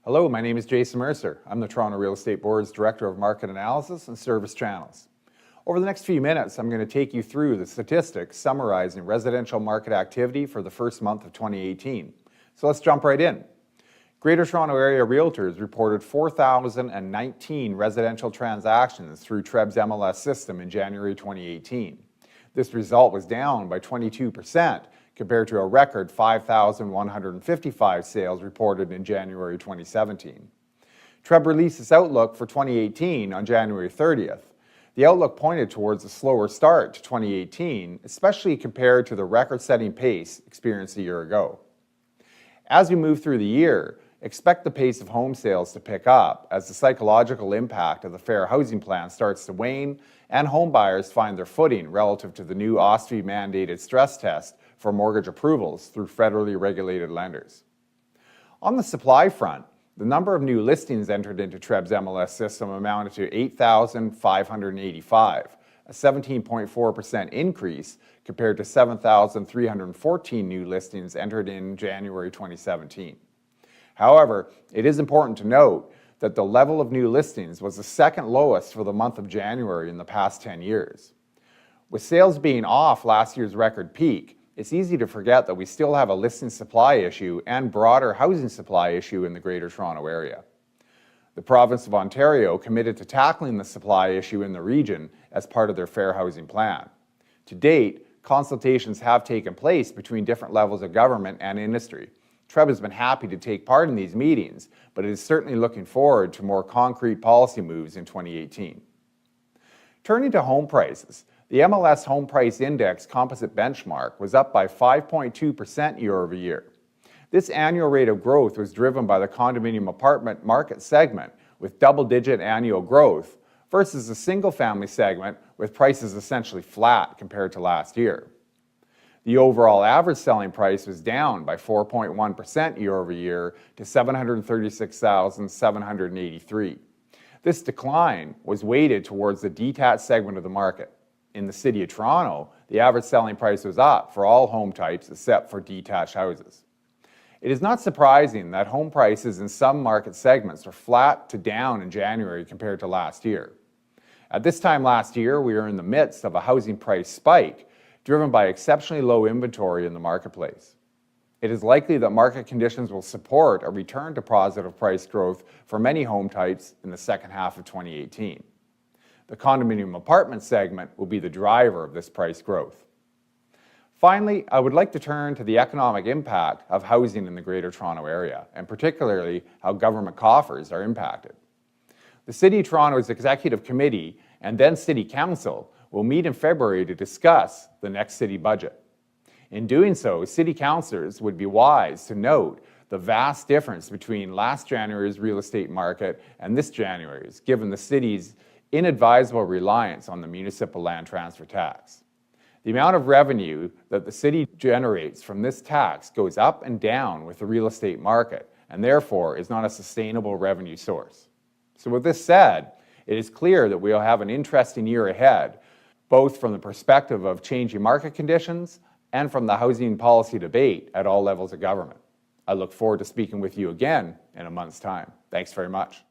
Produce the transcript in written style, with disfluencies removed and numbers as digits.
Hello, my name is Jason Mercer. I'm the Toronto Real Estate Board's Director of Market Analysis and Service Channels. Over the next few minutes, I'm going to take you through the statistics summarizing residential market activity for the first month of 2018. So let's jump right in. Greater Toronto Area Realtors reported 4,019 residential transactions through TREB's MLS system in January 2018. This result was down by 22% compared to a record 5,155 sales reported in January 2017. TREB released its outlook for 2018 on January 30th. The outlook pointed towards a slower start to 2018, especially compared to the record-setting pace experienced a year ago. As we move through the year, expect the pace of home sales to pick up as the psychological impact of the Fair Housing Plan starts to wane and home buyers find their footing relative to the new OSFI-mandated stress test for mortgage approvals through federally regulated lenders. On the supply front, the number of new listings entered into TREB's MLS system amounted to 8,585, a 17.4% increase compared to 7,314 new listings entered in January 2017. However, it is important to note that the level of new listings was the second lowest for the month of January in the past 10 years. With sales being off last year's record peak, it's easy to forget that we still have a listing supply issue and broader housing supply issue in the Greater Toronto Area. The province of Ontario committed to tackling the supply issue in the region as part of their Fair Housing Plan. To date, consultations have taken place between different levels of government and industry. TREB has been happy to take part in these meetings, but it is certainly looking forward to more concrete policy moves in 2018. Turning to home prices, the MLS Home Price Index composite benchmark was up by 5.2% year over year. This annual rate of growth was driven by the condominium apartment market segment with double-digit annual growth versus the single-family segment with prices essentially flat compared to last year. The overall average selling price was down by 4.1% year over year to $736,783. This decline was weighted towards the detached segment of the market. In the City of Toronto, the average selling price was up for all home types except for detached houses. It is not surprising that home prices in some market segments are flat to down in January compared to last year. At this time last year, we were in the midst of a housing price spike driven by exceptionally low inventory in the marketplace. It is likely that market conditions will support a return to positive price growth for many home types in the second half of 2018. The condominium apartment segment will be the driver of this price growth. Finally, I would like to turn to the economic impact of housing in the Greater Toronto Area, and particularly how government coffers are impacted. The City of Toronto's Executive Committee and then City Council will meet in February to discuss the next city budget. In doing so, City Councillors would be wise to note the vast difference between last January's real estate market and this January's, given the city's inadvisable reliance on the municipal land transfer tax. The amount of revenue that the city generates from this tax goes up and down with the real estate market and therefore is not a sustainable revenue source. So with this said, it is clear that we will have an interesting year ahead, both from the perspective of changing market conditions and from the housing policy debate at all levels of government. I look forward to speaking with you again in a month's time. Thanks very much.